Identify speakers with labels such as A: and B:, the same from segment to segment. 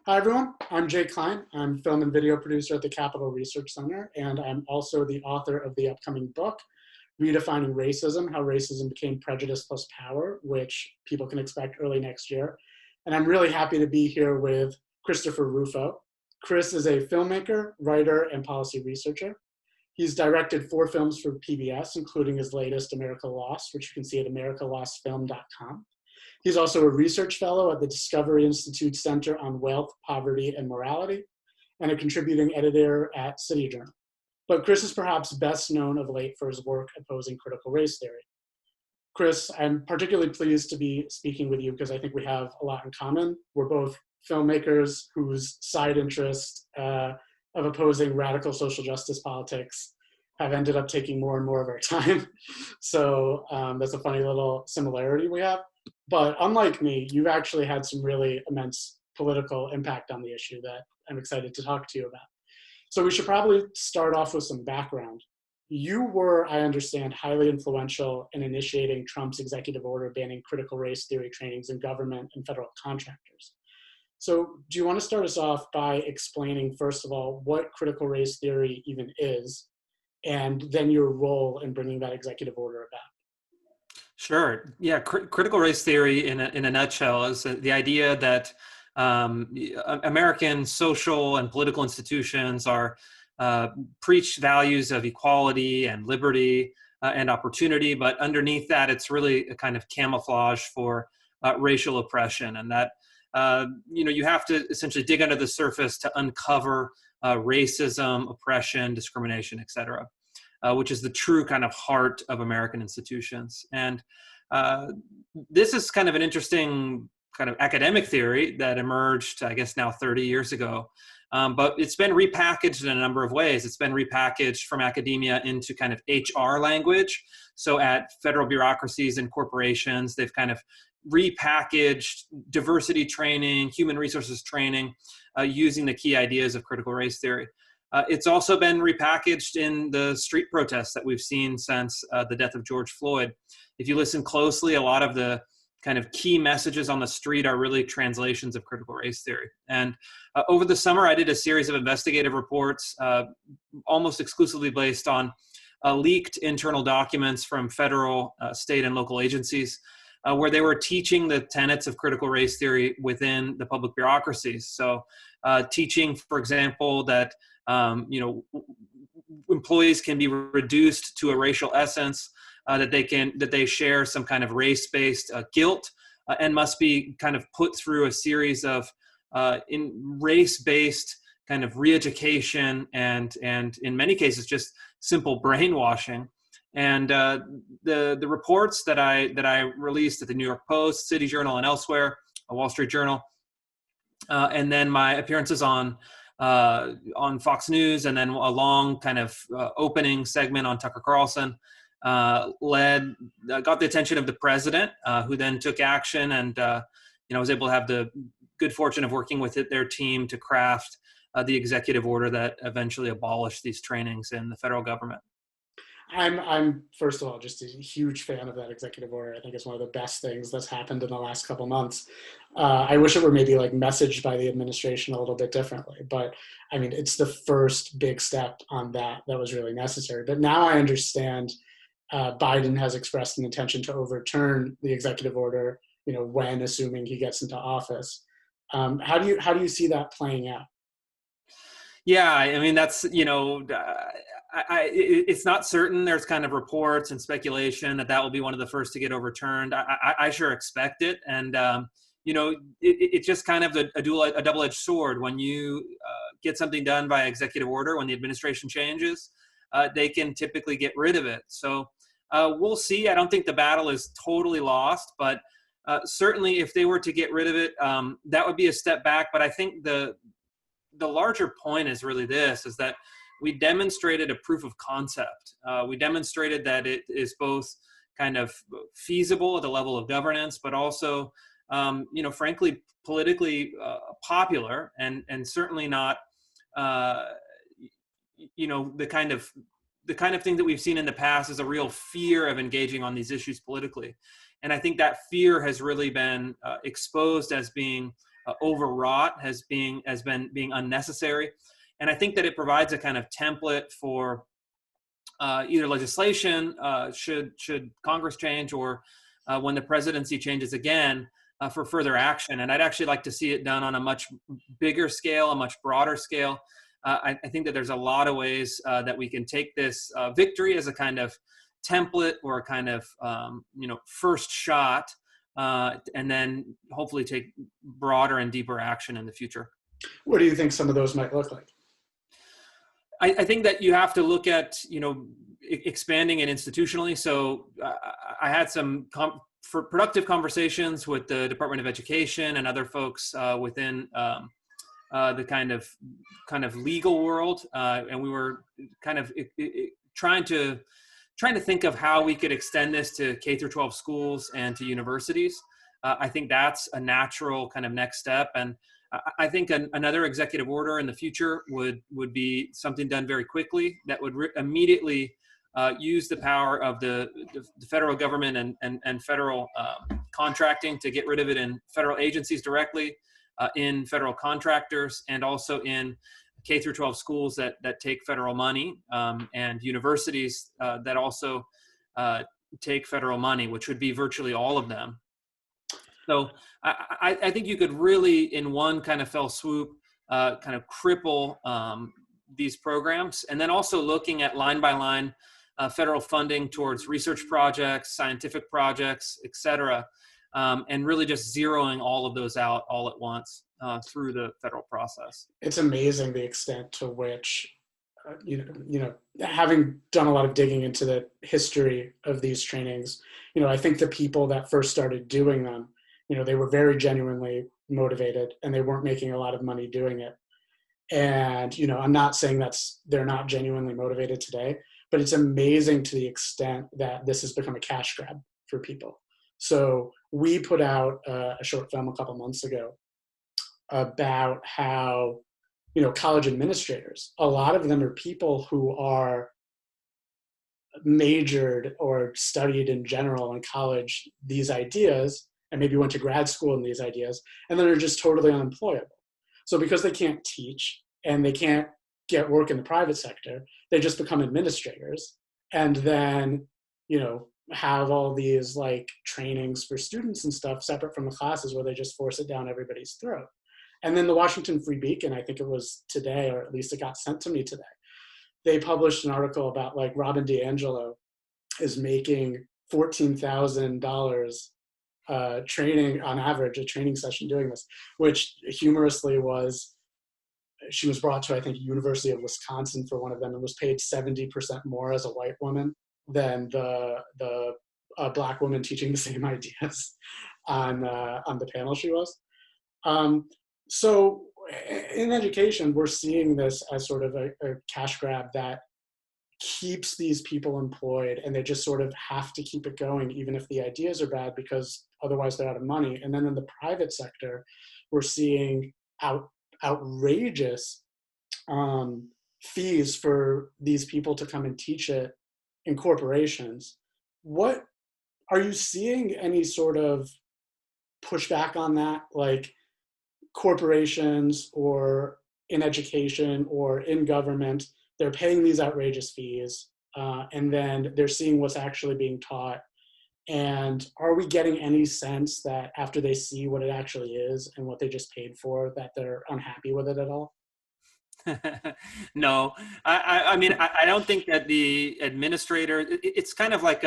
A: Hi, everyone. I'm Jay Klein. I'm film and video producer at the Capitol Research Center, and I'm also the author of the upcoming book, Redefining Racism, How Racism Became Prejudice Plus Power, which people can expect early next year. And I'm really happy to be here with Christopher Rufo. Chris is a filmmaker, writer, and policy researcher. He's directed 4 films for PBS, including his latest, America Lost, which you can see at americalostfilm.com. He's also a research fellow at the Discovery Institute Center on Wealth, Poverty, and Morality, and a contributing editor at City Journal. But Chris is perhaps best known of late for his work opposing critical race theory. Chris, I'm particularly pleased to be speaking with you because I think we have a lot in common. We're both filmmakers whose side interest of opposing radical social justice politics have ended up taking more and more of our time. So that's a funny little similarity we have. But unlike me, you've actually had some really immense political impact on the issue that I'm excited to talk to you about. So we should probably start off with some background. You were, I understand, highly influential in initiating Trump's executive order banning critical race theory trainings in government and federal contractors. So do you want to start us off by explaining, first of all, what critical race theory even is, and then your role in bringing that executive order about?
B: Sure. Yeah. Critical race theory in a nutshell is the idea that American social and political institutions are preach values of equality and liberty and opportunity, but underneath that, it's really a kind of camouflage for racial oppression, and that you have to essentially dig under the surface to uncover racism, oppression, discrimination, et cetera. Which is the true kind of heart of American institutions. And this is kind of an interesting kind of academic theory that emerged, I guess, now 30 years ago. But it's been repackaged in a number of ways. It's been repackaged from academia into kind of HR language. So at federal bureaucracies and corporations, they've kind of repackaged diversity training, human resources training, using the key ideas of critical race theory. It's also been repackaged in the street protests that we've seen since the death of George Floyd. If you listen closely, a lot of the kind of key messages on the street are really translations of critical race theory. And over the summer, I did a series of investigative reports, almost exclusively based on leaked internal documents from federal, state, and local agencies, where they were teaching the tenets of critical race theory within the public bureaucracies. So teaching, for example, that employees can be reduced to a racial essence, that they share some kind of race-based guilt, and must be kind of put through a series of in race-based kind of re-education and in many cases just simple brainwashing. And the reports that I released at the New York Post, City Journal, and elsewhere, a Wall Street Journal, and then my appearances on Fox News, and then a long kind of opening segment on Tucker Carlson, got the attention of the president, who then took action, and was able to have the good fortune of working with their team to craft the executive order that eventually abolished these trainings in the federal government.
A: I'm first of all just a huge fan of that executive order. I think it's one of the best things that's happened in the last couple months. I wish it were maybe like messaged by the administration a little bit differently, but I mean, it's the first big step on that was really necessary. But now I understand Biden has expressed an intention to overturn the executive order, when assuming he gets into office. How do you see that playing out?
B: Yeah, I mean, that's, it's not certain. There's kind of reports and speculation that will be one of the first to get overturned. I sure expect it. And, it's just kind of a double-edged sword. When you get something done by executive order, when the administration changes, they can typically get rid of it. So we'll see. I don't think the battle is totally lost, but certainly if they were to get rid of it, that would be a step back. But I think the larger point is really this, is that we demonstrated a proof of concept. We demonstrated that it is both kind of feasible at the level of governance, but also, frankly, politically popular, and certainly not, the kind of thing that we've seen in the past is a real fear of engaging on these issues politically. And I think that fear has really been exposed as being overwrought, has been being unnecessary. And I think that it provides a kind of template for either legislation, should Congress change, or when the presidency changes again, for further action. And I'd actually like to see it done on a much bigger scale, a much broader scale. I think that there's a lot of ways that we can take this victory as a kind of template or a kind of first shot, and then hopefully take broader and deeper action in the future.
A: What do you think some of those might look like?
B: I think that you have to look at, expanding it institutionally. So I had some productive conversations with the Department of Education and other folks within the kind of legal world, and we were kind of trying to think of how we could extend this to K through 12 schools and to universities. I think that's a natural kind of next step, and I think another executive order in the future would be something done very quickly that would immediately use the power of the federal government and federal contracting to get rid of it in federal agencies directly, in federal contractors, and also in K through 12 schools that take federal money, and universities that also take federal money, which would be virtually all of them. So I think you could really, in one kind of fell swoop, kind of cripple these programs, and then also looking at line by line federal funding towards research projects, scientific projects, et cetera, and really just zeroing all of those out all at once through the federal process.
A: It's amazing the extent to which, having done a lot of digging into the history of these trainings, I think the people that first started doing them, they were very genuinely motivated and they weren't making a lot of money doing it. And, I'm not saying they're not genuinely motivated today, but it's amazing to the extent that this has become a cash grab for people. So we put out a short film a couple months ago about how, college administrators, a lot of them are people who are majored or studied in general in college these ideas, and maybe went to grad school in these ideas, and then are just totally unemployable. So because they can't teach and they can't get work in the private sector, they just become administrators, and then, have all these like trainings for students and stuff separate from the classes where they just force it down everybody's throat. And then the Washington Free Beacon, I think it was today, or at least it got sent to me today, they published an article about like Robin DiAngelo is making $14,000 training on average, a training session doing this, which humorously she was brought to, I think, University of Wisconsin for one of them and was paid 70% more as a white woman than the black woman teaching the same ideas on the panel she was. So in education, we're seeing this as sort of a cash grab that keeps these people employed, and they just sort of have to keep it going even if the ideas are bad, because otherwise they're out of money. And then in the private sector, we're seeing outrageous fees for these people to come and teach it in corporations. What are you seeing any sort of pushback on that, like corporations or in education or in government, they're paying these outrageous fees, and then they're seeing what's actually being taught? And are we getting any sense that after they see what it actually is and what they just paid for, that they're unhappy with it at all?
B: No, I mean, I don't think that the administrator, it's kind of like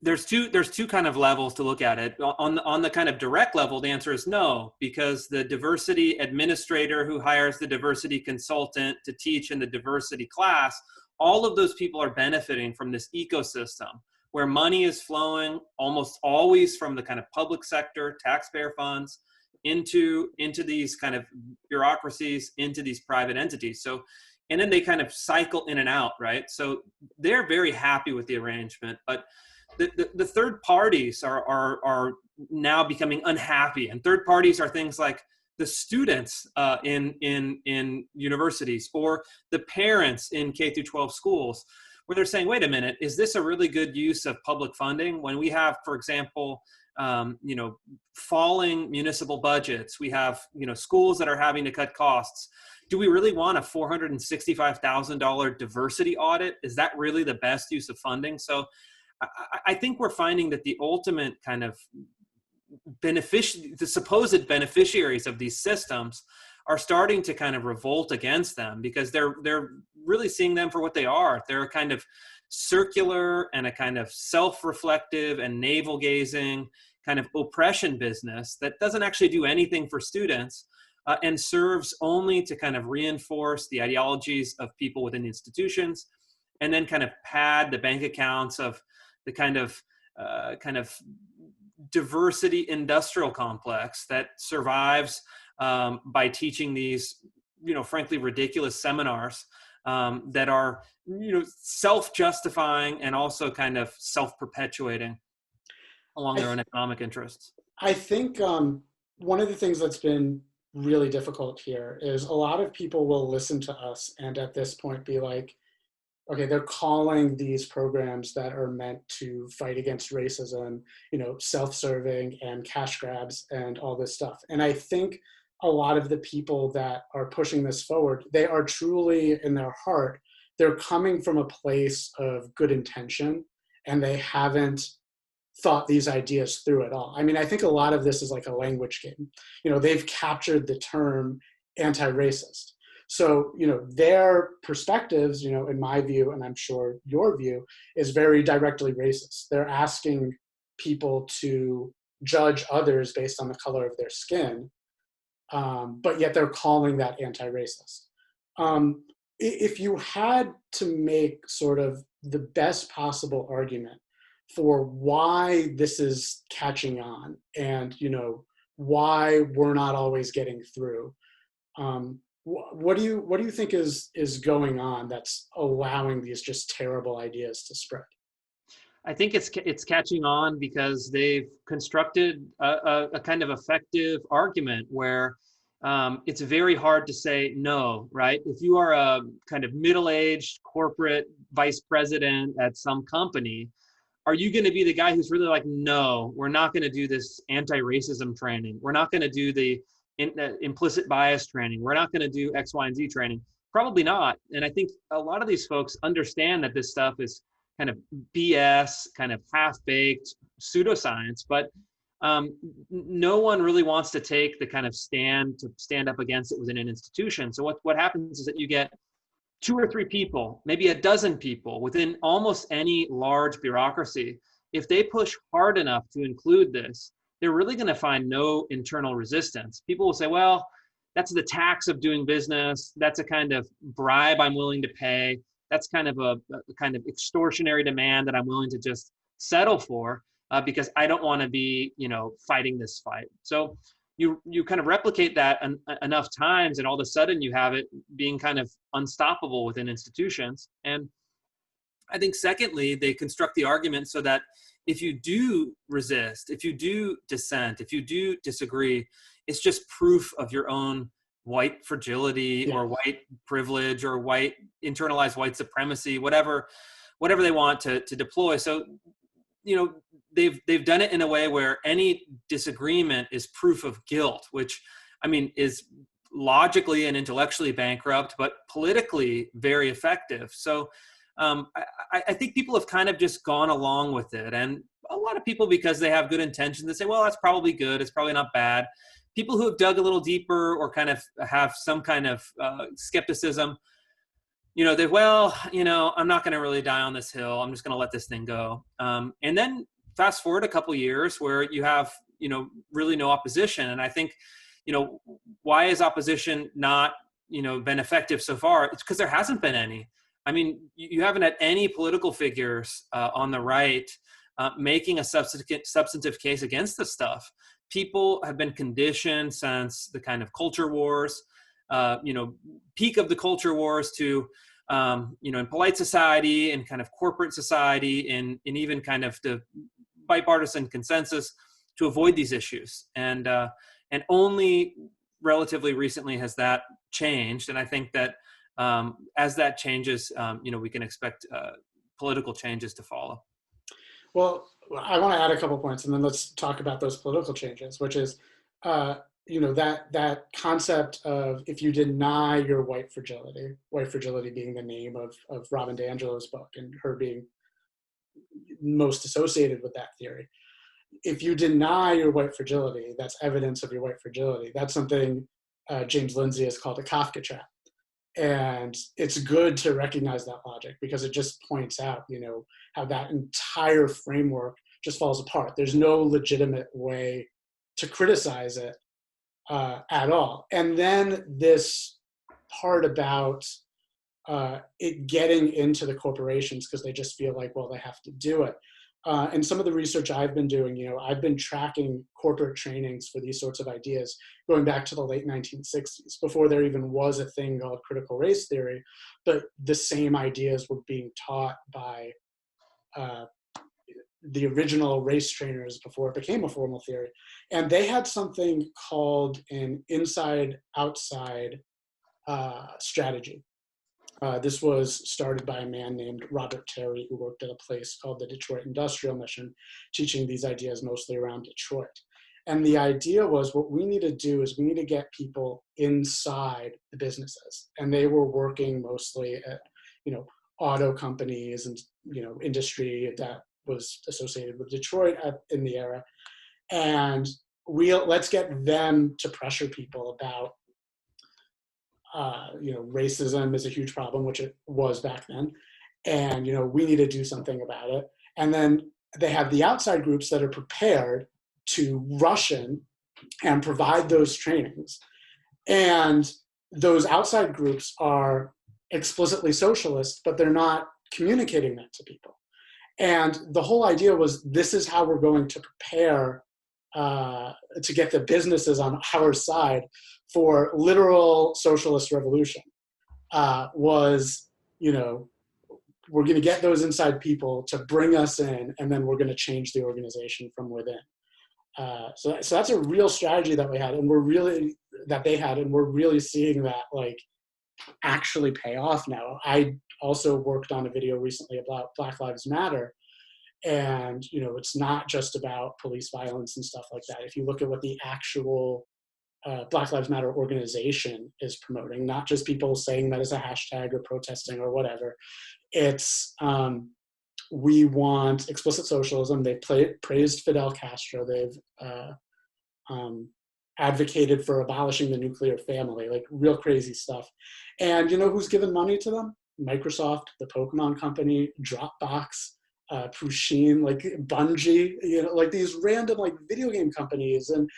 B: there's two kind of levels to look at it. On the kind of direct level, the answer is no, because the diversity administrator who hires the diversity consultant to teach in the diversity class, all of those people are benefiting from this ecosystem where money is flowing almost always from the kind of public sector, taxpayer funds, into these kind of bureaucracies, into these private entities. So, and then they kind of cycle in and out, right? So they're very happy with the arrangement, but the third parties are now becoming unhappy. And third parties are things like the students in universities, or the parents in K through 12 schools, where they're saying, wait a minute, is this a really good use of public funding when we have, for example, falling municipal budgets. We have, schools that are having to cut costs. Do we really want a $465,000 diversity audit? Is that really the best use of funding? So I think we're finding that the ultimate kind of the supposed beneficiaries of these systems are starting to kind of revolt against them, because they're really seeing them for what they are. They're a kind of circular and a kind of self-reflective and navel-gazing kind of oppression business that doesn't actually do anything for students, and serves only to kind of reinforce the ideologies of people within the institutions, and then kind of pad the bank accounts of the kind of diversity industrial complex that survives by teaching these, frankly, ridiculous seminars that are, self-justifying and also kind of self-perpetuating along their own economic interests.
A: I think one of the things that's been really difficult here is a lot of people will listen to us and at this point be like, okay, they're calling these programs that are meant to fight against racism, self-serving and cash grabs and all this stuff. And I think a lot of the people that are pushing this forward, they are truly in their heart, they're coming from a place of good intention, and they haven't thought these ideas through at all. I mean, I think a lot of this is like a language game. They've captured the term anti-racist. So, their perspectives, in my view, and I'm sure your view, is very directly racist. They're asking people to judge others based on the color of their skin, but yet they're calling that anti-racist. If you had to make sort of the best possible argument for why this is catching on and, why we're not always getting through, what do you think is going on that's allowing these just terrible ideas to spread?
B: I think it's catching on because they've constructed a kind of effective argument where it's very hard to say no, right? If you are a kind of middle-aged corporate vice president at some company, are you going to be the guy who's really like, no, we're not going to do this anti-racism training. We're not going to do the implicit bias training. We're not going to do X, Y, and Z training. Probably not. And I think a lot of these folks understand that this stuff is kind of BS, kind of half-baked pseudoscience, but no one really wants to take the kind of stand up against it within an institution. So what happens is that you get 2 or 3 people, maybe a dozen people within almost any large bureaucracy. If they push hard enough to include this, they're really going to find no internal resistance. People will say, well, that's the tax of doing business. That's a kind of bribe I'm willing to pay. That's kind of a kind of extortionary demand that I'm willing to just settle for because I don't want to be, fighting this fight. So you kind of replicate that enough times, and all of a sudden you have it being kind of unstoppable within institutions. And I think secondly, they construct the argument so that if you do resist, if you do dissent, if you do disagree, it's just proof of your own white fragility or white privilege or internalized white supremacy, whatever they want to deploy. So, they've done it in a way where any disagreement is proof of guilt, which I mean is logically and intellectually bankrupt, but politically very effective. So I think people have kind of just gone along with it. And a lot of people, because they have good intentions, they say, well, that's probably good. It's probably not bad. People who have dug a little deeper or kind of have some kind of skepticism, I'm not going to really die on this hill. I'm just going to let this thing go. And then fast forward a couple years where you have, really no opposition. And I think, why is opposition not, been effective so far? It's because there hasn't been any. I mean, you haven't had any political figures on the right making a substantive case against this stuff. People have been conditioned since the kind of culture wars, peak of the culture wars to, in polite society and kind of corporate society and even kind of the bipartisan consensus to avoid these issues. And only relatively recently has that changed. And I think that as that changes, we can expect political changes to follow.
A: Well, I want to add a couple points, and then let's talk about those political changes, which is, that concept of if you deny your white fragility being the name of Robin DiAngelo's book and her being most associated with that theory. If you deny your white fragility, that's evidence of your white fragility. That's something James Lindsay has called a Kafka trap. And it's good to recognize that logic because it just points out, how that entire framework just falls apart. There's no legitimate way to criticize it at all. And then this part about it getting into the corporations because they just feel like, well, they have to do it. And some of the research I've been doing, I've been tracking corporate trainings for these sorts of ideas going back to the late 1960s, before there even was a thing called critical race theory, but the same ideas were being taught by the original race trainers before it became a formal theory. And they had something called an inside-outside strategy. This was started by a man named Robert Terry, who worked at a place called the Detroit Industrial Mission, teaching these ideas mostly around Detroit. And the idea was what we need to do is we need to get people inside the businesses. And they were working mostly at, auto companies and, industry that was associated with Detroit in the era. And let's get them to pressure people about racism is a huge problem, which it was back then. And, we need to do something about it. And then they have the outside groups that are prepared to rush in and provide those trainings. And those outside groups are explicitly socialist, but they're not communicating that to people. And the whole idea was, this is how we're going to prepare to get the businesses on our side for literal socialist revolution. Was, we're going to get those inside people to bring us in, and then we're going to change the organization from within. So that's a real strategy that we had, and they had, and we're really seeing that actually pay off now. I also worked on a video recently about Black Lives Matter. And, it's not just about police violence and stuff like that. If you look at what the actual Black Lives Matter organization is promoting, not just people saying that as a hashtag or protesting or whatever, it's we want explicit socialism. They praised Fidel Castro. They've advocated for abolishing the nuclear family, real crazy stuff. And who's given money to them? Microsoft, the Pokemon company, Dropbox, Pusheen, Bungie, these random video game companies and,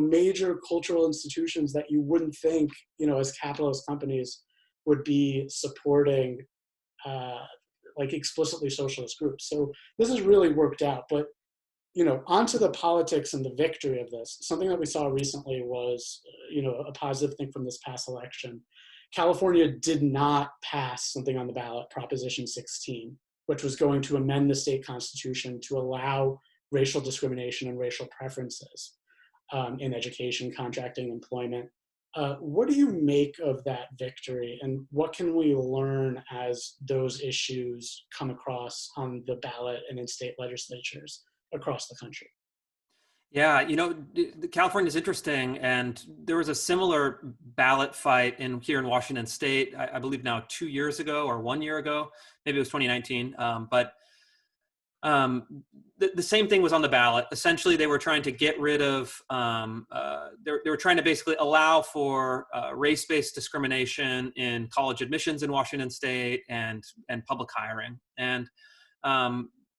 A: major cultural institutions that you wouldn't think, as capitalist companies would be supporting explicitly socialist groups. So this has really worked out. But, onto the politics and the victory of this. Something that we saw recently was, a positive thing from this past election. California did not pass something on the ballot, Proposition 16, which was going to amend the state constitution to allow racial discrimination and racial preferences in education, contracting, employment. What do you make of that victory, and what can we learn as those issues come across on the ballot and in state legislatures across the country?
B: Yeah, California is interesting, and there was a similar ballot fight here in Washington State, I believe now 2 years ago or 1 year ago, maybe it was 2019. But the same thing was on the ballot. Essentially, they were trying to get rid of, they were trying to basically allow for race-based discrimination in college admissions in Washington State and public hiring. And,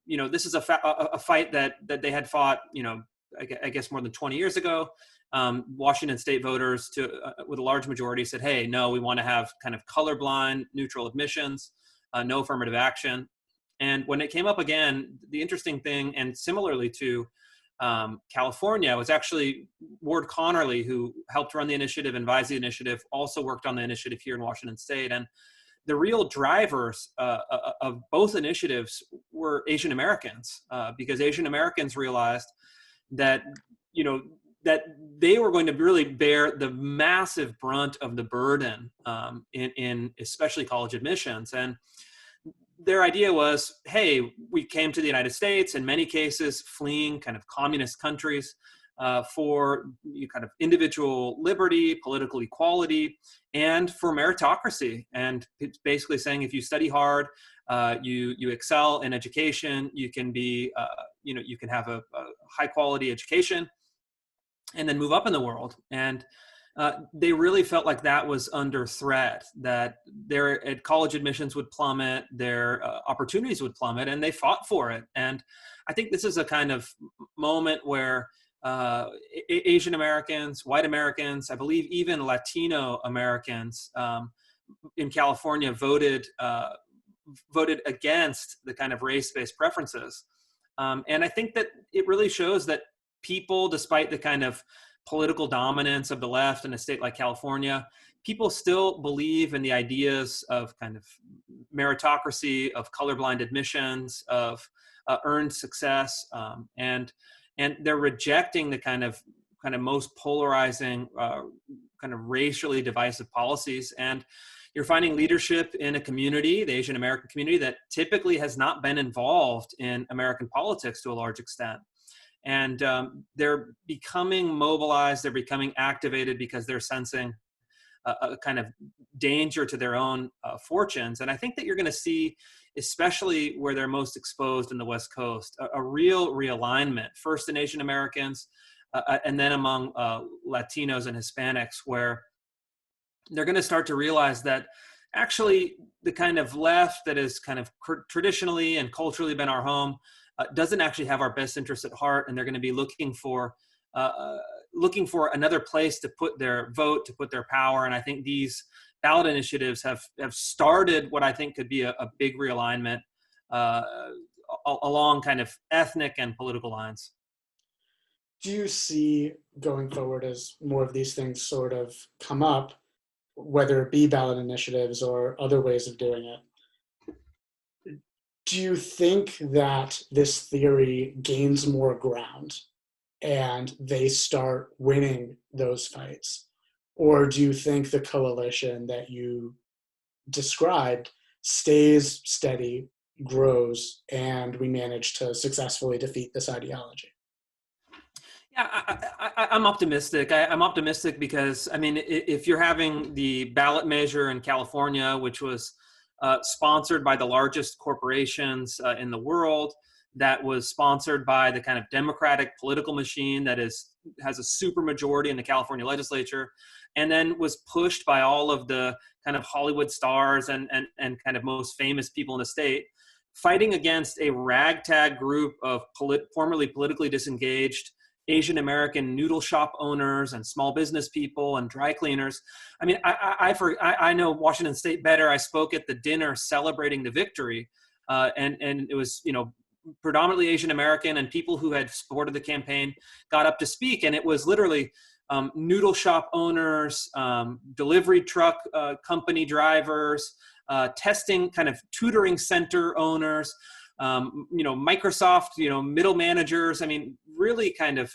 B: this is a fight that they had fought, I guess more than 20 years ago. Washington State voters with a large majority said, hey, no, we want to have kind of colorblind neutral admissions, no affirmative action. And when it came up again, the interesting thing, and similarly to California, was actually Ward Connerly, who helped run the initiative and advised the initiative, also worked on the initiative here in Washington State. And the real drivers of both initiatives were Asian Americans, because Asian Americans realized that, that they were going to really bear the massive brunt of the burden in especially college admissions. And their idea was, hey, we came to the United States, in many cases fleeing kind of communist countries for kind of individual liberty, political equality, and for meritocracy. And it's basically saying if you study hard, you excel in education, you can be, you can have a high quality education, and then move up in the world. And they really felt like that was under threat, that their college admissions would plummet, their opportunities would plummet, and they fought for it. And I think this is a kind of moment where Asian Americans, white Americans, I believe even Latino Americans in California voted against the kind of race-based preferences. And I think that it really shows that people, despite the kind of political dominance of the left in a state like California, people still believe in the ideas of kind of meritocracy, of colorblind admissions, of earned success, and they're rejecting the kind of most polarizing, kind of racially divisive policies. And you're finding leadership in a community, the Asian American community, that typically has not been involved in American politics to a large extent. And they're becoming mobilized, they're becoming activated because they're sensing a kind of danger to their own fortunes. And I think that you're going to see, especially where they're most exposed in the West Coast, a real realignment, first in Asian Americans, and then among Latinos and Hispanics, where they're going to start to realize that actually the kind of left that has kind of traditionally and culturally been our home doesn't actually have our best interests at heart, and they're going to be looking for another place to put their vote, to put their power. And I think these ballot initiatives have started what I think could be a big realignment along kind of ethnic and political lines.
A: Do you see going forward as more of these things sort of come up, whether it be ballot initiatives or other ways of doing it? Do you think that this theory gains more ground and they start winning those fights? Or do you think the coalition that you described stays steady, grows, and we manage to successfully defeat this ideology?
B: Yeah, I'm optimistic. I'm optimistic because, I mean, if you're having the ballot measure in California, which was sponsored by the largest corporations in the world, that was sponsored by the kind of democratic political machine that has a super majority in the California legislature, and then was pushed by all of the kind of Hollywood stars and kind of most famous people in the state, fighting against a ragtag group of formerly politically disengaged Asian American noodle shop owners and small business people and dry cleaners. I mean, I know Washington State better. I spoke at the dinner celebrating the victory, and it was, predominantly Asian American, and people who had supported the campaign got up to speak, and it was literally noodle shop owners, delivery truck company drivers, testing kind of tutoring center owners, Microsoft, middle managers. I mean, really kind of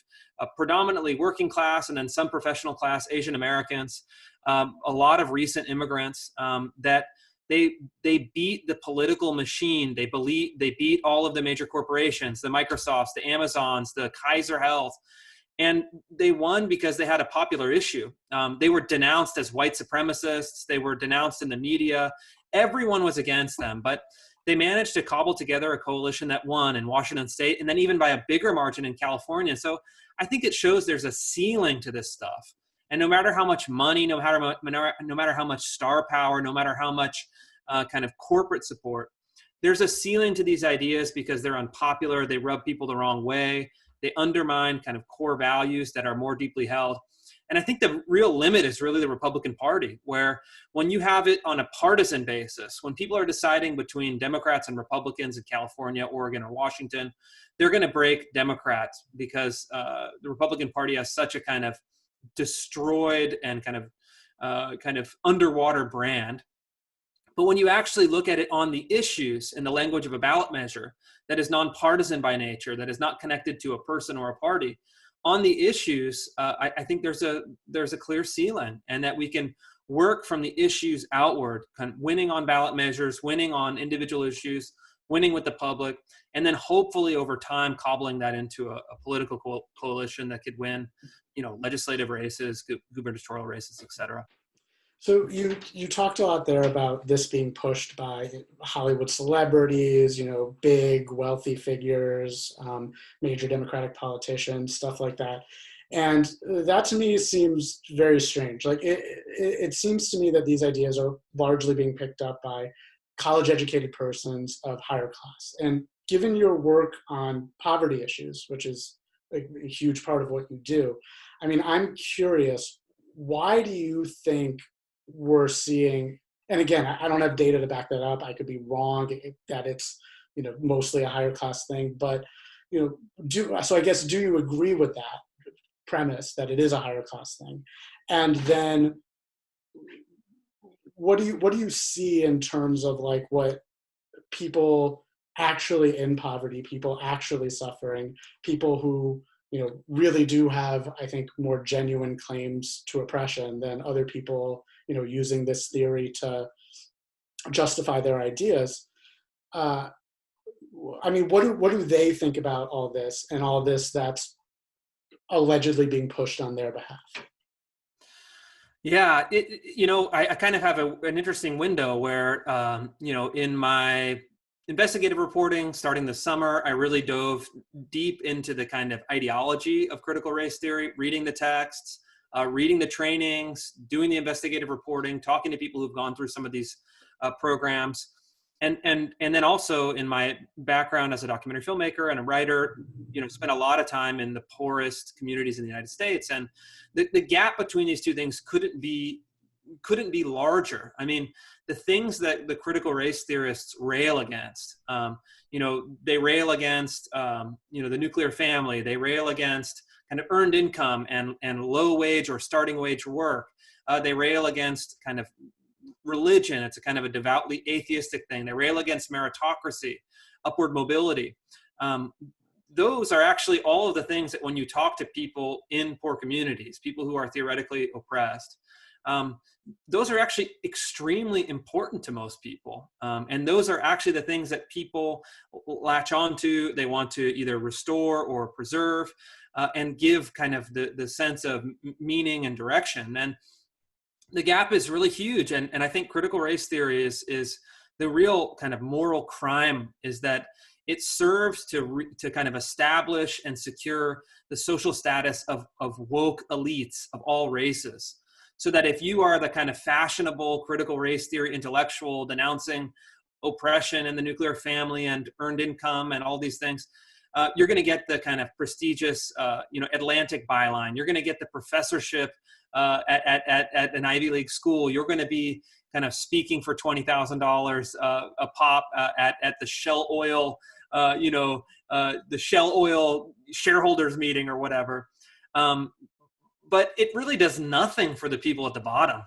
B: predominantly working class, and then some professional class Asian Americans, a lot of recent immigrants, that they beat the political machine. They beat all of the major corporations, the Microsofts, the Amazons, the Kaiser Health. And they won because they had a popular issue. They were denounced as white supremacists. They were denounced in the media. Everyone was against them, but they managed to cobble together a coalition that won in Washington State, and then even by a bigger margin in California. So I think it shows there's a ceiling to this stuff. And no matter how much money, no matter how much star power, no matter how much kind of corporate support, there's a ceiling to these ideas because they're unpopular. They rub people the wrong way. They undermine kind of core values that are more deeply held. And I think the real limit is really the Republican Party, where when you have it on a partisan basis, when people are deciding between Democrats and Republicans in California, Oregon, or Washington, they're going to break Democrats because the Republican Party has such a kind of destroyed and kind of underwater brand. But when you actually look at it on the issues in the language of a ballot measure that is nonpartisan by nature, that is not connected to a person or a party, on the issues, I think there's a clear ceiling, and that we can work from the issues outward, kind of winning on ballot measures, winning on individual issues, winning with the public, and then hopefully over time cobbling that into a political coalition that could win, legislative races, gubernatorial races, et cetera.
A: So you talked a lot there about this being pushed by Hollywood celebrities, big wealthy figures, major Democratic politicians, stuff like that. And that to me seems very strange. Like it seems to me that these ideas are largely being picked up by college educated persons of higher class. And given your work on poverty issues, which is a huge part of what you do, I mean, I'm curious, why do you think we're seeing, and again, I don't have data to back that up. I could be wrong that it's, mostly a higher class thing, but, so I guess, do you agree with that premise that it is a higher class thing? And then what do you see in terms of like what people actually in poverty, people actually suffering, people who, really do have, I think, more genuine claims to oppression than other people, using this theory to justify their ideas. I mean, what do they think about all this and all this that's allegedly being pushed on their behalf?
B: Yeah, I kind of have an interesting window where, in my investigative reporting starting this summer, I really dove deep into the kind of ideology of critical race theory, reading the texts, reading the trainings, doing the investigative reporting, talking to people who've gone through some of these programs. And then also in my background as a documentary filmmaker and a writer, spent a lot of time in the poorest communities in the United States. And the gap between these two things couldn't be larger. I mean, the things that the critical race theorists rail against, they rail against, the nuclear family, they rail against kind of earned income and low wage or starting wage work. They rail against kind of religion. It's a kind of a devoutly atheistic thing. They rail against meritocracy, upward mobility. Those are actually all of the things that when you talk to people in poor communities, people who are theoretically oppressed, those are actually extremely important to most people. And those are actually the things that people latch onto. They want to either restore or preserve and give kind of the sense of meaning and direction. And the gap is really huge. And I think critical race theory is the real kind of moral crime, is that it serves to kind of establish and secure the social status of woke elites of all races. So that if you are the kind of fashionable critical race theory intellectual denouncing oppression in the nuclear family and earned income and all these things, you're going to get the kind of prestigious, Atlantic byline. You're going to get the professorship at an Ivy League school. You're going to be kind of speaking for $20,000 a pop at the Shell Oil, the Shell Oil shareholders meeting or whatever. But it really does nothing for the people at the bottom.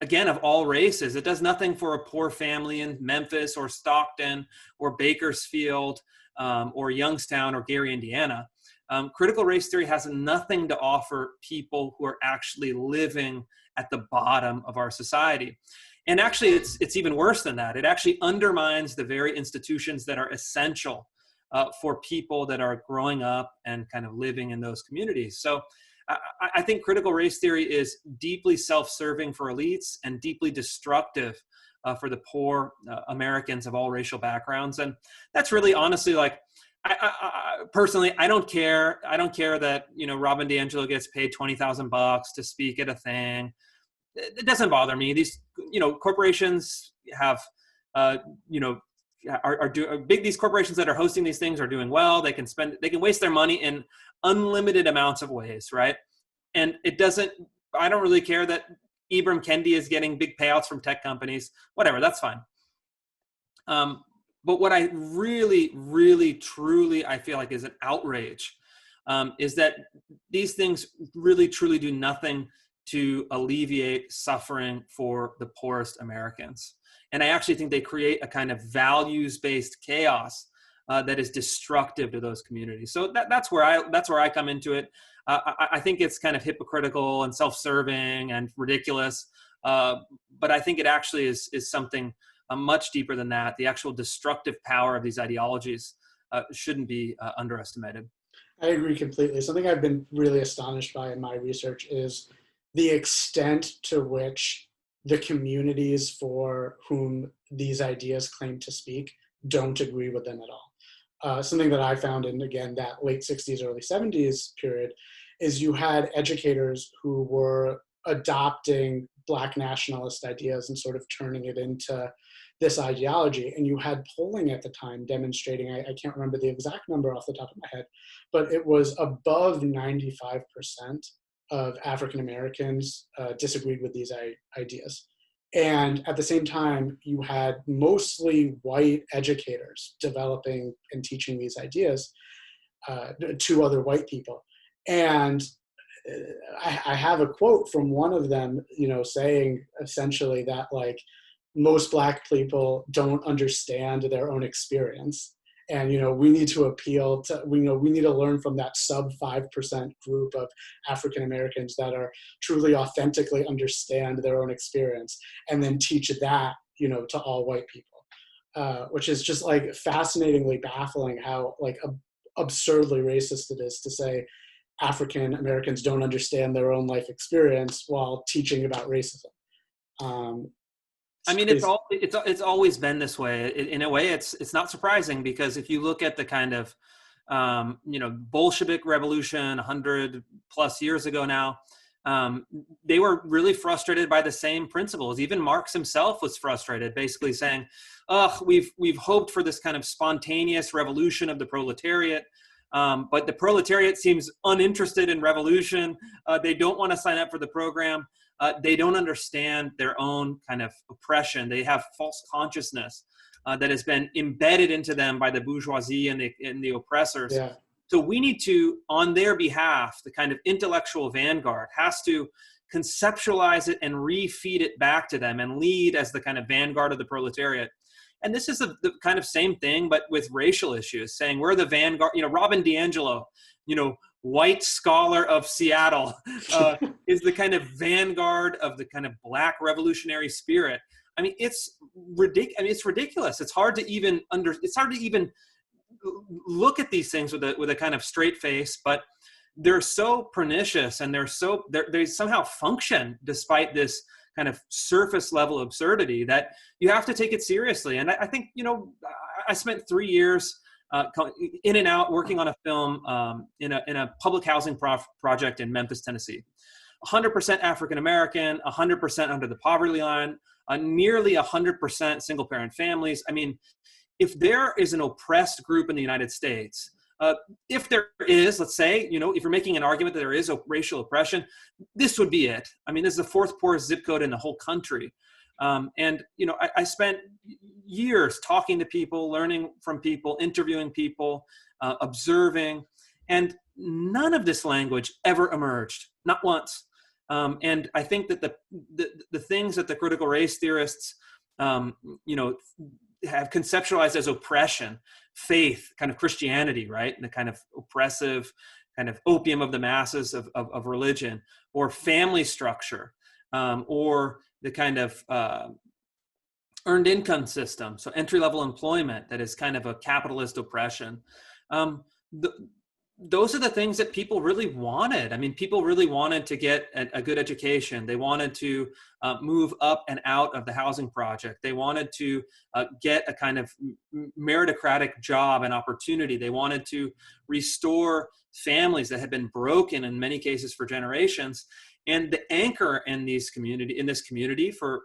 B: Again, of all races, it does nothing for a poor family in Memphis or Stockton or Bakersfield or Youngstown or Gary, Indiana. Critical race theory has nothing to offer people who are actually living at the bottom of our society. And actually, it's even worse than that. It actually undermines the very institutions that are essential for people that are growing up and kind of living in those communities. So I think critical race theory is deeply self-serving for elites and deeply destructive for the poor Americans of all racial backgrounds. And that's really honestly, like, I personally, I don't care. I don't care that, Robin DiAngelo gets paid $20,000 to speak at a thing. It doesn't bother me. These, corporations have, are big. These corporations that are hosting these things are doing well. They can waste their money in unlimited amounts of ways, right? And I don't really care that Ibram Kendi is getting big payouts from tech companies, whatever, that's fine. But what I really, really, truly, I feel like is an outrage is that these things really, truly do nothing to alleviate suffering for the poorest Americans. And I actually think they create a kind of values-based chaos that is destructive to those communities. So that's where I come into it. I think it's kind of hypocritical and self-serving and ridiculous. But I think it actually is something much deeper than that. The actual destructive power of these ideologies shouldn't be underestimated.
A: I agree completely. Something I've been really astonished by in my research is the extent to which the communities for whom these ideas claim to speak don't agree with them at all. Something that I found in, again, that late 60s, early 70s period is you had educators who were adopting Black nationalist ideas and sort of turning it into this ideology. And you had polling at the time demonstrating, I can't remember the exact number off the top of my head, but it was above 95% of African Americans disagreed with these ideas. And at the same time, you had mostly white educators developing and teaching these ideas to other white people. And I have a quote from one of them, saying essentially that, like, most Black people don't understand their own experience. And, we need to appeal to, we need to learn from that sub 5% group of African Americans that are truly authentically understand their own experience, and then teach that, to all white people, which is just like fascinatingly baffling how like absurdly racist it is to say African Americans don't understand their own life experience while teaching about racism.
B: I mean, it's always been this way. In a way, it's not surprising, because if you look at the kind of Bolshevik revolution 100 plus years ago now, they were really frustrated by the same principles. Even Marx himself was frustrated, basically saying, "Ugh, we've hoped for this kind of spontaneous revolution of the proletariat, but the proletariat seems uninterested in revolution. They don't want to sign up for the program. They don't understand their own kind of oppression. They have false consciousness that has been embedded into them by the bourgeoisie and the oppressors."
A: Yeah.
B: So we need to, on their behalf, the kind of intellectual vanguard has to conceptualize it and refeed it back to them and lead as the kind of vanguard of the proletariat. And this is the kind of same thing, but with racial issues, saying we're the vanguard. Robin DiAngelo, white scholar of Seattle, is the kind of vanguard of the kind of Black revolutionary spirit. I mean, it's ridiculous. It's hard to even look at these things with a kind of straight face, but they're so pernicious, and they somehow function despite this kind of surface level absurdity that you have to take it seriously. And I think, I spent 3 years in and out working on a film in a public housing project in Memphis, Tennessee. 100% African-American, 100% under the poverty line, nearly 100% single-parent families. I mean, if there is an oppressed group in the United States, if there is, let's say, if you're making an argument that there is a racial oppression, this would be it. I mean, this is the fourth poorest zip code in the whole country. I spent years talking to people, learning from people, interviewing people, observing, and none of this language ever emerged, not once. And I think that the things that the critical race theorists, have conceptualized as oppression, faith, kind of Christianity, right? And the kind of oppressive, kind of opium of the masses of religion, or family structure, or the kind of earned income system. So entry-level employment that is kind of a capitalist oppression. Those are the things that people really wanted. I mean, people really wanted to get a good education. They wanted to move up and out of the housing project. They wanted to get a kind of meritocratic job and opportunity. They wanted to restore families that had been broken in many cases for generations. And the anchor in this community for,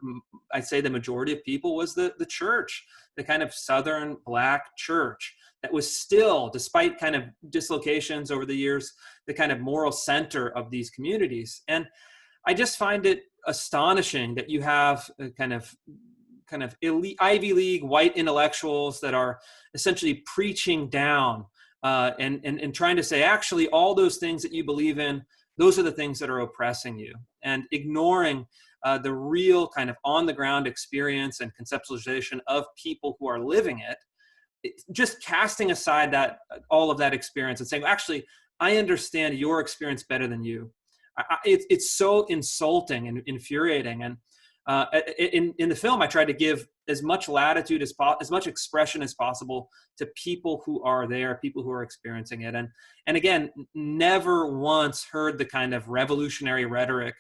B: I'd say, the majority of people was the church, the kind of Southern Black church that was still, despite kind of dislocations over the years, the kind of moral center of these communities. And I just find it astonishing that you have a kind of elite Ivy League white intellectuals that are essentially preaching down and trying to say, actually, all those things that you believe in, those are the things that are oppressing you, and ignoring the real kind of on the ground experience and conceptualization of people who are living it. Just casting aside all of that experience and saying, actually, I understand your experience better than you. It's so insulting and infuriating. And In the film, I tried to give as much latitude as much expression as possible to people who are there, people who are experiencing it. And again, never once heard the kind of revolutionary rhetoric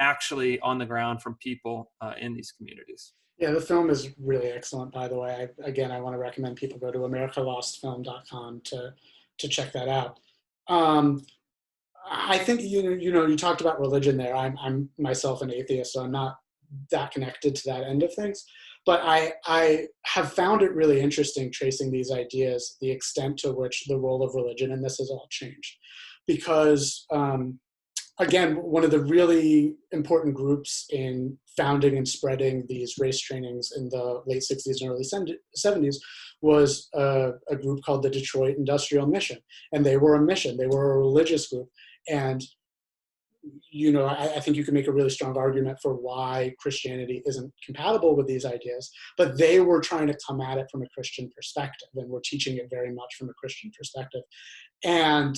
B: actually on the ground from people in these communities.
A: Yeah, the film is really excellent, by the way. I want to recommend people go to americalostfilm.com to check that out. I think you talked about religion there. I'm myself an atheist, so I'm not that connected to that end of things. But I have found it really interesting tracing these ideas, the extent to which the role of religion in this has all changed. Because again, one of the really important groups in founding and spreading these race trainings in the late 60s and early 70s was a group called the Detroit Industrial Mission. And they were a mission, they were a religious group. And, I think you can make a really strong argument for why Christianity isn't compatible with these ideas, but they were trying to come at it from a Christian perspective, and were teaching it very much from a Christian perspective. And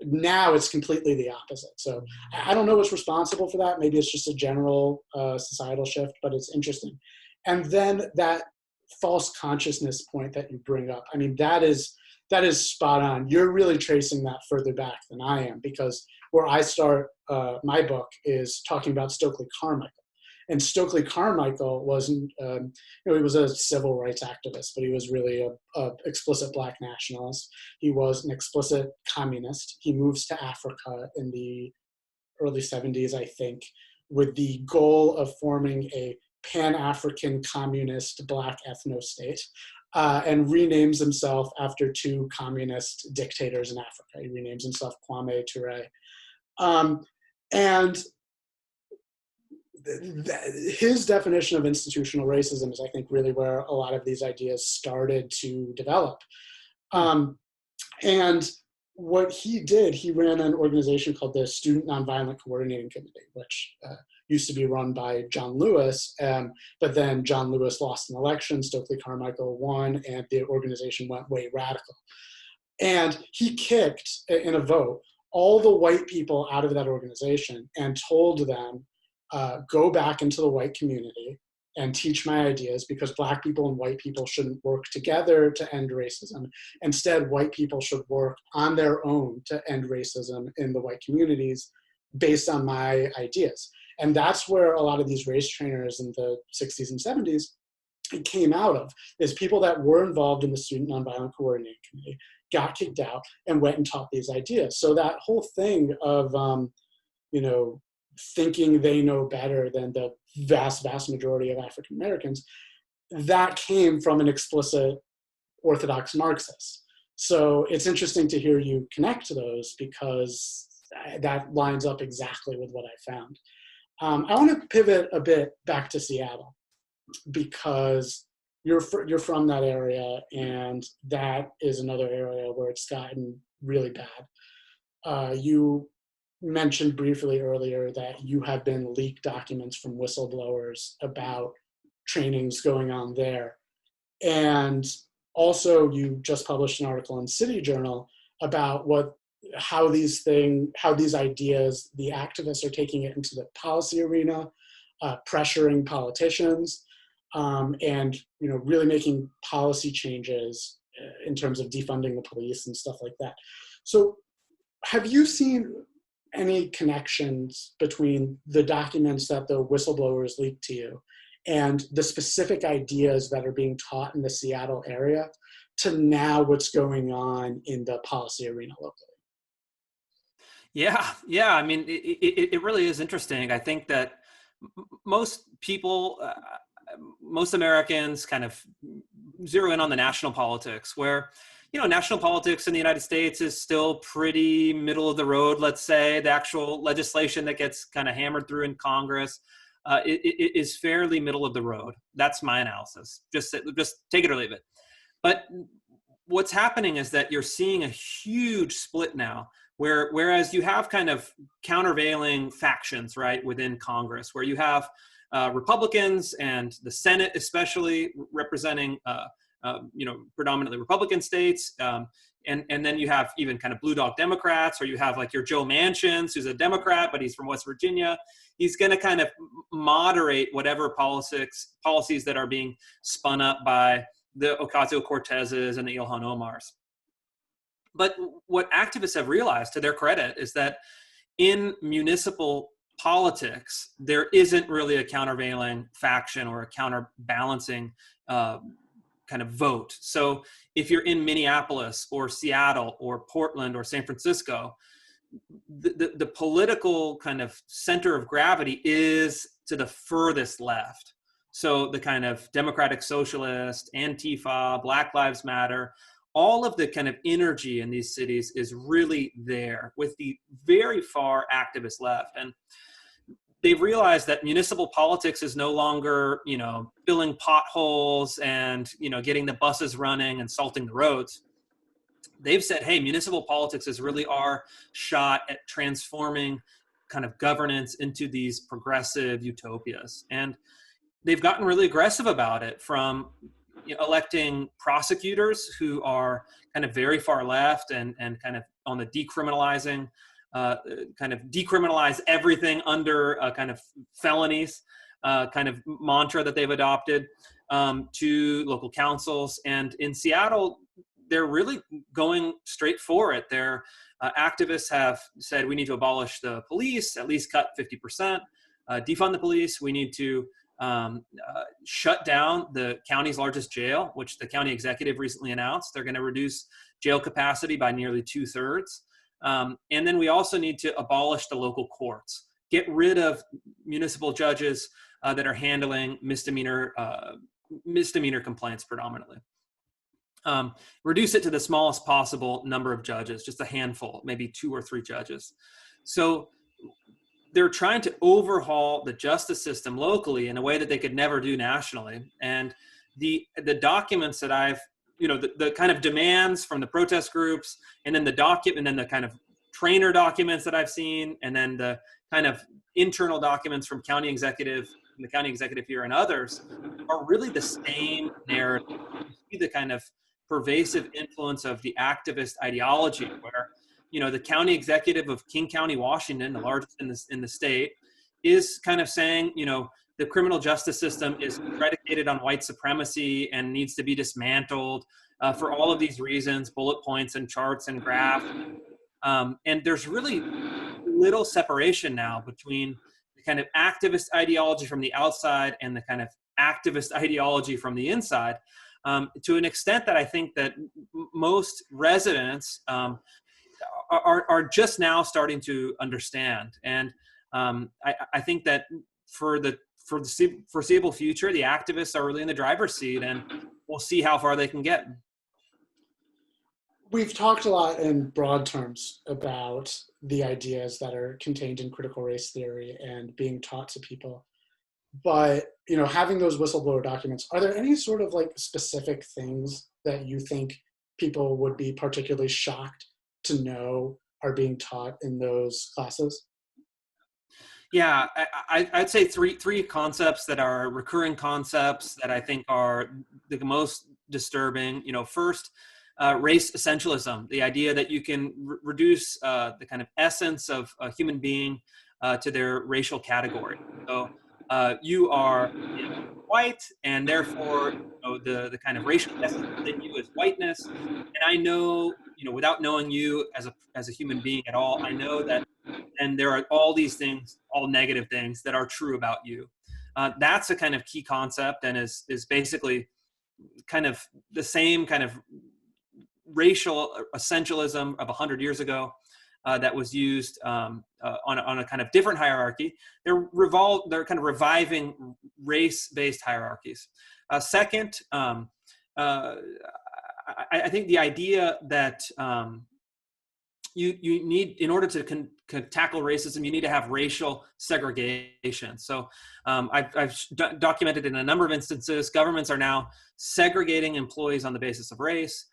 A: now it's completely the opposite. So I don't know what's responsible for that. Maybe it's just a general societal shift, but it's interesting. And then that false consciousness point that you bring up, I mean, that is spot on. You're really tracing that further back than I am, because where I start my book is talking about Stokely Carmichael. And Stokely Carmichael wasn't, he was a civil rights activist, but he was really a explicit Black nationalist. He was an explicit communist. He moves to Africa in the early 70s, I think, with the goal of forming a Pan-African communist Black ethno-state, and renames himself after two communist dictators in Africa. He renames himself Kwame Ture. And his definition of institutional racism is, I think, really where a lot of these ideas started to develop. And what he did, he ran an organization called the Student Nonviolent Coordinating Committee, which used to be run by John Lewis, but then John Lewis lost an election, Stokely Carmichael won, and the organization went way radical. And he kicked, in a vote, all the white people out of that organization and told them, go back into the white community and teach my ideas, because Black people and white people shouldn't work together to end racism. Instead, white people should work on their own to end racism in the white communities based on my ideas. And that's where a lot of these race trainers in the 60s and 70s came out of, is people that were involved in the Student Nonviolent Coordinating Committee got kicked out and went and taught these ideas. So that whole thing of, thinking they know better than the vast majority of African Americans, that came from an explicit Orthodox Marxist. So it's interesting to hear you connect to those, because that lines up exactly with what I found. I want to pivot a bit back to Seattle, because you're from that area, and that is another area where it's gotten really bad. You mentioned briefly earlier that you have been leaked documents from whistleblowers about trainings going on there. And also you just published an article in City Journal about how these ideas, the activists are taking it into the policy arena, pressuring politicians, and really making policy changes in terms of defunding the police and stuff like that. So have you seen any connections between the documents that the whistleblowers leaked to you and the specific ideas that are being taught in the Seattle area to now what's going on in the policy arena locally?
B: Yeah. I mean, it really is interesting. I think that most people, most Americans kind of zero in on the national politics, where national politics in the United States is still pretty middle of the road, let's say. The actual legislation that gets kind of hammered through in Congress is fairly middle of the road. That's my analysis. Just take it or leave it. But what's happening is that you're seeing a huge split now, whereas you have kind of countervailing factions, right, within Congress, where you have Republicans and the Senate especially representing predominantly Republican states. and then you have even kind of blue dog Democrats, or you have like your Joe Manchins, who's a Democrat, but he's from West Virginia. He's going to kind of moderate whatever policies that are being spun up by the Ocasio-Cortezes and the Ilhan Omars. But what activists have realized, to their credit, is that in municipal politics, there isn't really a countervailing faction or a counterbalancing kind of vote. So if you're in Minneapolis or Seattle or Portland or San Francisco, the political kind of center of gravity is to the furthest left. So the kind of democratic socialist, Antifa, Black Lives Matter, all of the kind of energy in these cities is really there with the very far activist left. And they've realized that municipal politics is no longer, filling potholes and, getting the buses running and salting the roads. They've said, hey, municipal politics is really our shot at transforming kind of governance into these progressive utopias. And they've gotten really aggressive about it, from electing prosecutors who are kind of very far left and kind of on the decriminalizing, kind of decriminalize everything under kind of felonies kind of mantra that they've adopted, to local councils. And in Seattle, they're really going straight for it. Their activists have said, we need to abolish the police, at least cut 50%, defund the police. We need to shut down the county's largest jail, which the county executive recently announced. They're going to reduce jail capacity by nearly 2/3. And then we also need to abolish the local courts, get rid of municipal judges that are handling misdemeanor complaints predominantly. Reduce it to the smallest possible number of judges, just a handful, maybe 2 or 3 judges. So they're trying to overhaul the justice system locally in a way that they could never do nationally. And the documents that I've, the kind of demands from the protest groups, and then the kind of trainer documents that I've seen, and then the kind of internal documents from the county executive here and others, are really the same narrative. You see the kind of pervasive influence of the activist ideology, where the county executive of King County, Washington, the largest in the state, is kind of saying, the criminal justice system is predicated on white supremacy and needs to be dismantled for all of these reasons, bullet points and charts and graphs. And there's really little separation now between the kind of activist ideology from the outside and the kind of activist ideology from the inside, to an extent that I think that most residents are just now starting to understand. And I think that for the foreseeable future, the activists are really in the driver's seat, and we'll see how far they can get.
A: We've talked a lot in broad terms about the ideas that are contained in critical race theory and being taught to people. But, having those whistleblower documents, are there any sort of like specific things that you think people would be particularly shocked to know are being taught in those classes?
B: Yeah, I'd say three concepts that are recurring concepts that I think are the most disturbing. First, race essentialism, the idea that you can reduce the kind of essence of a human being to their racial category. So you are white, and therefore the kind of racial essence within you is whiteness. And I know, without knowing you as a human being at all, I know that, and there are all these things, all negative things that are true about you. That's a kind of key concept, and is basically kind of the same kind of racial essentialism of 100 years ago that was used on a kind of different hierarchy. They're kind of reviving race-based hierarchies. Second, I think the idea that you need, in order to tackle racism, you need to have racial segregation. So I've documented in a number of instances, governments are now segregating employees on the basis of race,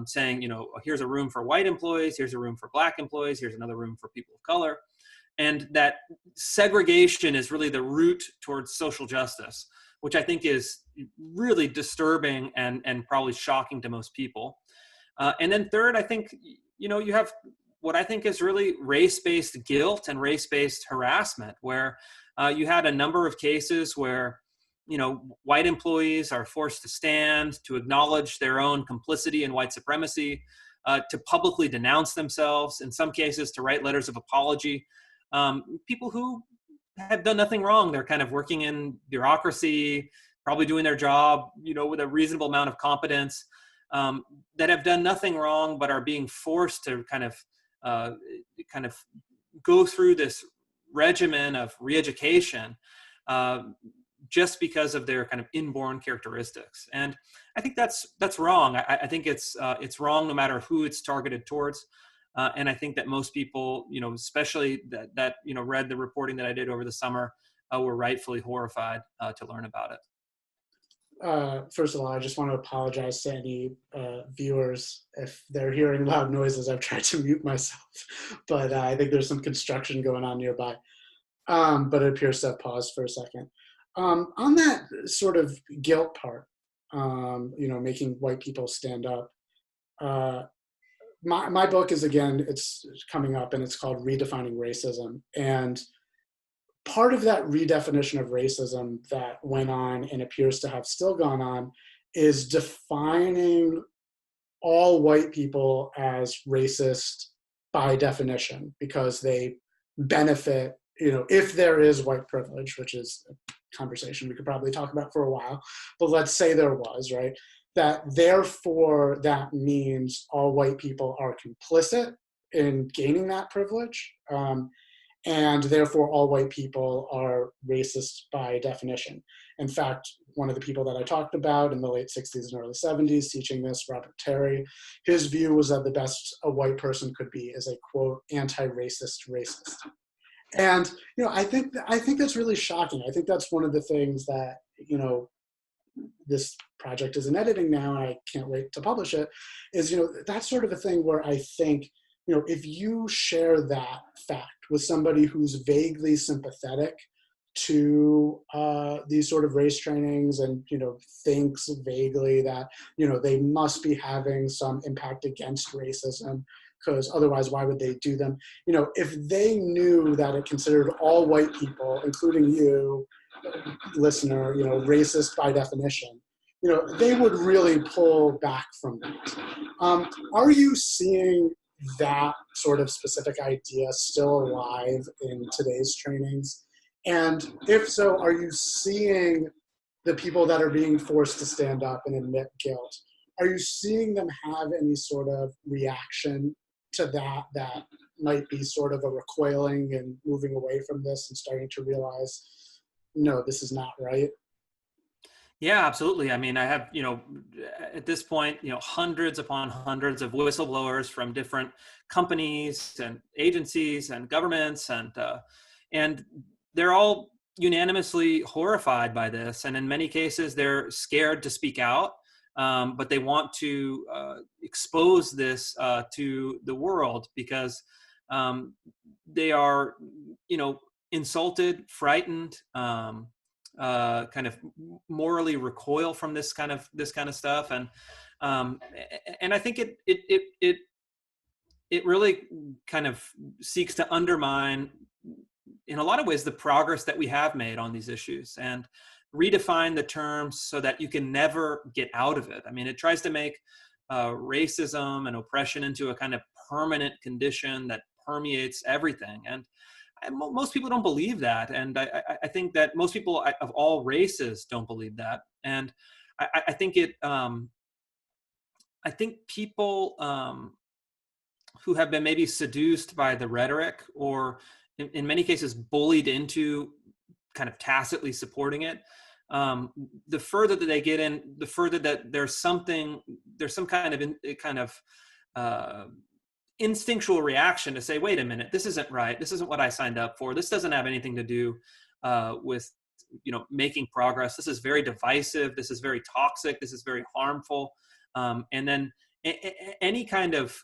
B: saying, here's a room for white employees, here's a room for black employees, here's another room for people of color. And that segregation is really the route towards social justice, which I think is really disturbing and probably shocking to most people. And then third, I think, you have what I think is really race-based guilt and race-based harassment, where you had a number of cases where, white employees are forced to stand, to acknowledge their own complicity in white supremacy, to publicly denounce themselves, in some cases to write letters of apology. People who have done nothing wrong. They're kind of working in bureaucracy, probably doing their job, with a reasonable amount of competence, that have done nothing wrong, but are being forced to kind of go through this regimen of re-education, just because of their kind of inborn characteristics. And I think that's wrong. I think it's wrong no matter who it's targeted towards. And I think that most people, especially that read the reporting that I did over the summer, were rightfully horrified to learn about it.
A: First of all, I just want to apologize to any viewers if they're hearing loud noises. I've tried to mute myself, but I think there's some construction going on nearby. But it appears to have paused for a second. On that sort of guilt part, making white people stand up. My book is, again, it's coming up, and it's called Redefining Racism. And part of that redefinition of racism that went on and appears to have still gone on is defining all white people as racist by definition, because they benefit, if there is white privilege, which is a conversation we could probably talk about for a while, but let's say there was, right? That therefore that means all white people are complicit in gaining that privilege. And therefore all white people are racist by definition. In fact, one of the people that I talked about in the late 60s and early 70s teaching this, Robert Terry, his view was that the best a white person could be is a, quote, anti-racist racist. And, I think that's really shocking. I think that's one of the things that, this project is in editing now, and I can't wait to publish it, is, that's sort of a thing where I think, if you share that fact with somebody who's vaguely sympathetic to these sort of race trainings and, thinks vaguely that, they must be having some impact against racism, because otherwise why would they do them? If they knew that it considered all white people, including you, listener, racist by definition, they would really pull back from that. Are you seeing that sort of specific idea still alive in today's trainings? And if so, are you seeing the people that are being forced to stand up and admit guilt, are you seeing them have any sort of reaction to that might be sort of a recoiling and moving away from this and starting to realize, no, this is not right?
B: Yeah, absolutely. I mean, I have, at this point, hundreds upon hundreds of whistleblowers from different companies and agencies and governments, and they're all unanimously horrified by this. And in many cases, they're scared to speak out, but they want to expose this to the world, because they are, insulted, frightened, kind of morally recoil from this kind of stuff, and I think it really kind of seeks to undermine, in a lot of ways, the progress that we have made on these issues, and redefine the terms so that you can never get out of it. I mean, it tries to make racism and oppression into a kind of permanent condition that permeates everything, and most people don't believe that. And I think that most people of all races don't believe that. And I think I think people who have been maybe seduced by the rhetoric, or in many cases bullied into kind of tacitly supporting it, the further that they get in, the further that there's some kind of instinctual reaction to say, wait a minute, this isn't right. This isn't what I signed up for. This doesn't have anything to do with, making progress. This is very divisive. This is very toxic. This is very harmful. And then any kind of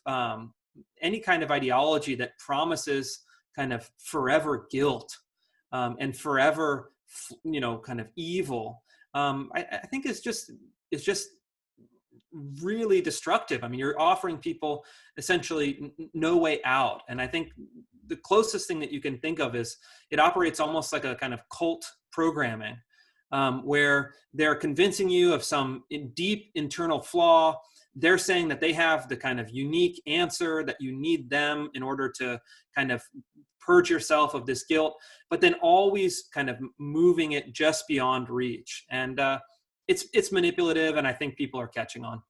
B: ideology that promises kind of forever guilt and forever, kind of evil, I think is just really destructive. I mean, you're offering people essentially no way out. And I think the closest thing that you can think of is it operates almost like a kind of cult programming, where they're convincing you of some deep internal flaw. They're saying that they have the kind of unique answer, that you need them in order to kind of purge yourself of this guilt, but then always kind of moving it just beyond reach. And it's manipulative, and I think people are catching on.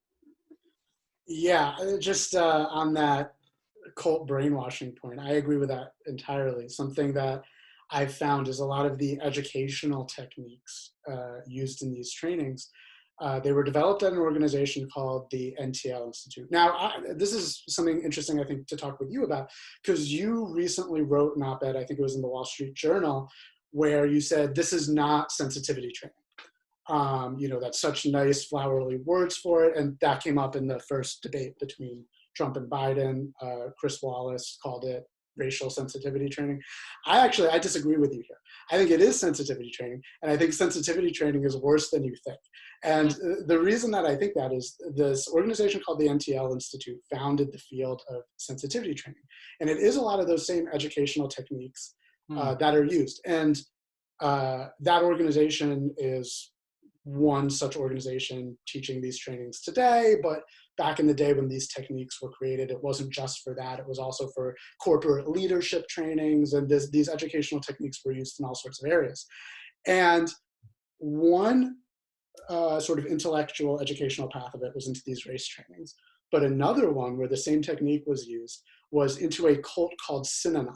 A: Yeah, just on that cult brainwashing point, I agree with that entirely. Something that I've found is a lot of the educational techniques used in these trainings, they were developed at an organization called the NTL Institute. Now, this is something interesting, I think, to talk with you about, because you recently wrote an op-ed, I think it was in the Wall Street Journal, where you said this is not sensitivity training. That's such nice flowery words for it. And that came up in the first debate between Trump and Biden. Chris Wallace called it racial sensitivity training. I disagree with you here. I think it is sensitivity training. And I think sensitivity training is worse than you think. And the reason that I think that is this organization called the NTL Institute founded the field of sensitivity training. And it is a lot of those same educational techniques that are used. And that organization is one such organization teaching these trainings today, but back in the day when these techniques were created, it wasn't just for that. It was also for corporate leadership trainings, and these educational techniques were used in all sorts of areas. And one sort of intellectual educational path of it was into these race trainings. But another one where the same technique was used was into a cult called Synanon,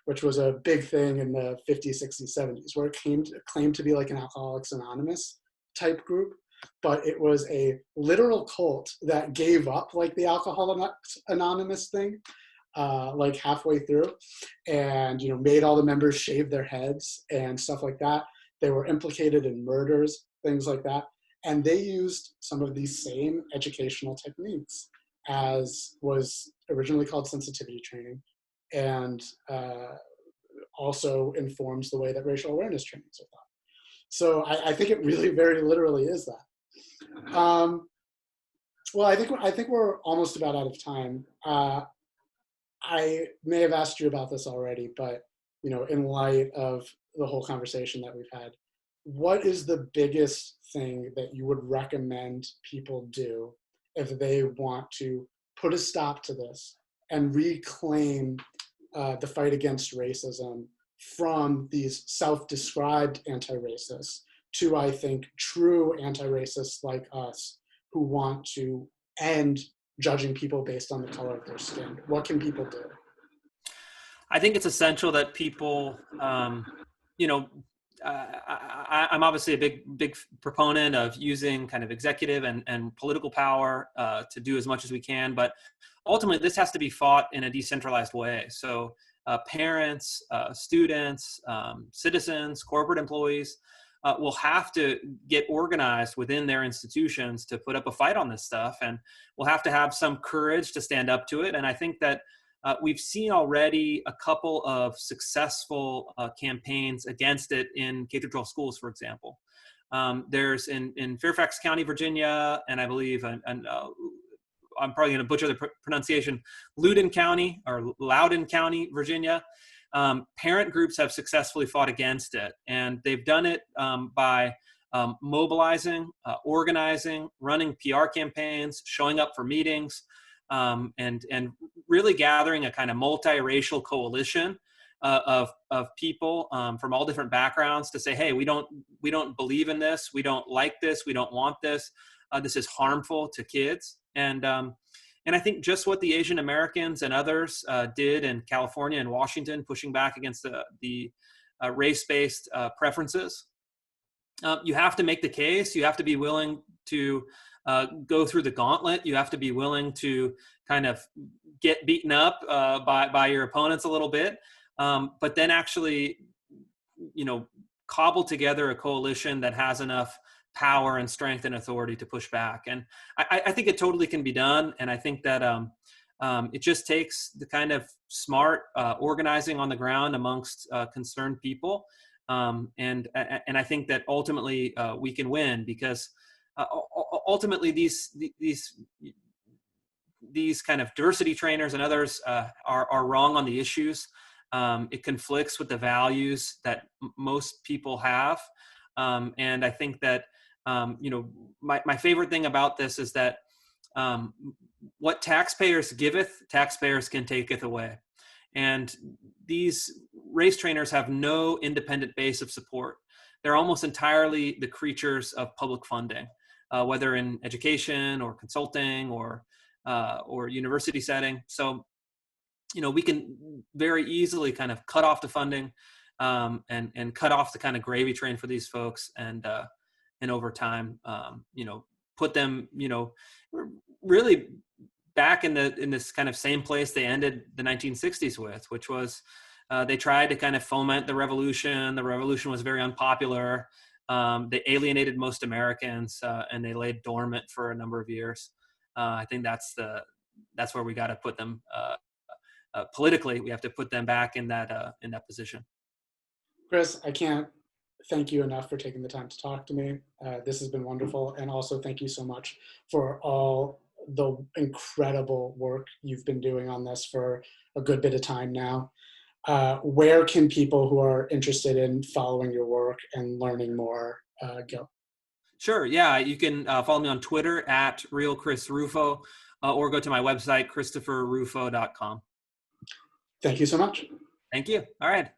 A: which was a big thing in the 50s, 60s, 70s, where it claimed to be like an Alcoholics Anonymous type group, but it was a literal cult that gave up like the Alcoholics Anonymous thing, like halfway through, and made all the members shave their heads and stuff like that. They were implicated in murders, things like that, and they used some of these same educational techniques as was originally called sensitivity training, and also informs the way that racial awareness trainings are taught. So I think it really very literally is that. Well, I think we're almost about out of time. I may have asked you about this already, but in light of the whole conversation that we've had, what is the biggest thing that you would recommend people do if they want to put a stop to this and reclaim the fight against racism from these self-described anti-racists to, I think, true anti-racists like us who want to end judging people based on the color of their skin? What can people do?
B: I think it's essential that people, I'm obviously a big proponent of using kind of executive and political power to do as much as we can, but ultimately this has to be fought in a decentralized way. So parents, students, citizens, corporate employees will have to get organized within their institutions to put up a fight on this stuff, and we'll have to have some courage to stand up to it. And I think that we've seen already a couple of successful campaigns against it in K-12 schools, for example. There's in Fairfax County, Virginia, and I believe I'm probably going to butcher the pronunciation, Loudoun County, Virginia. Parent groups have successfully fought against it, and they've done it by mobilizing, organizing, running PR campaigns, showing up for meetings, and really gathering a kind of multiracial coalition of people from all different backgrounds to say, hey, we don't believe in this, we don't like this, we don't want this. This is harmful to kids. And I think just what the Asian Americans and others did in California and Washington, pushing back against the race-based preferences. You have to make the case. You have to be willing to go through the gauntlet. You have to be willing to kind of get beaten up by your opponents a little bit, but then actually, cobble together a coalition that has enough power and strength and authority to push back. And I think it totally can be done. And I think that it just takes the kind of smart organizing on the ground amongst concerned people. And I think that ultimately we can win, because ultimately these kind of diversity trainers and others are wrong on the issues. It conflicts with the values that most people have. And I think that, my favorite thing about this is that what taxpayers giveth, taxpayers can taketh away. And these race trainers have no independent base of support. They're almost entirely the creatures of public funding, whether in education or consulting or university setting. So, we can very easily kind of cut off the funding and cut off the kind of gravy train for these folks, and over time, put them, really back in this kind of same place they ended the 1960s with, which was they tried to kind of foment the revolution. The revolution was very unpopular. They alienated most Americans, and they lay dormant for a number of years. I think that's where we got to put them politically. We have to put them back in that position.
A: Chris, I can't thank you enough for taking the time to talk to me. This has been wonderful. And also thank you so much for all the incredible work you've been doing on this for a good bit of time now. Where can people who are interested in following your work and learning more go?
B: Sure. Yeah. You can follow me on Twitter at RealChrisRufo, or go to my website, ChristopherRufo.com.
A: Thank you so much.
B: Thank you. All right.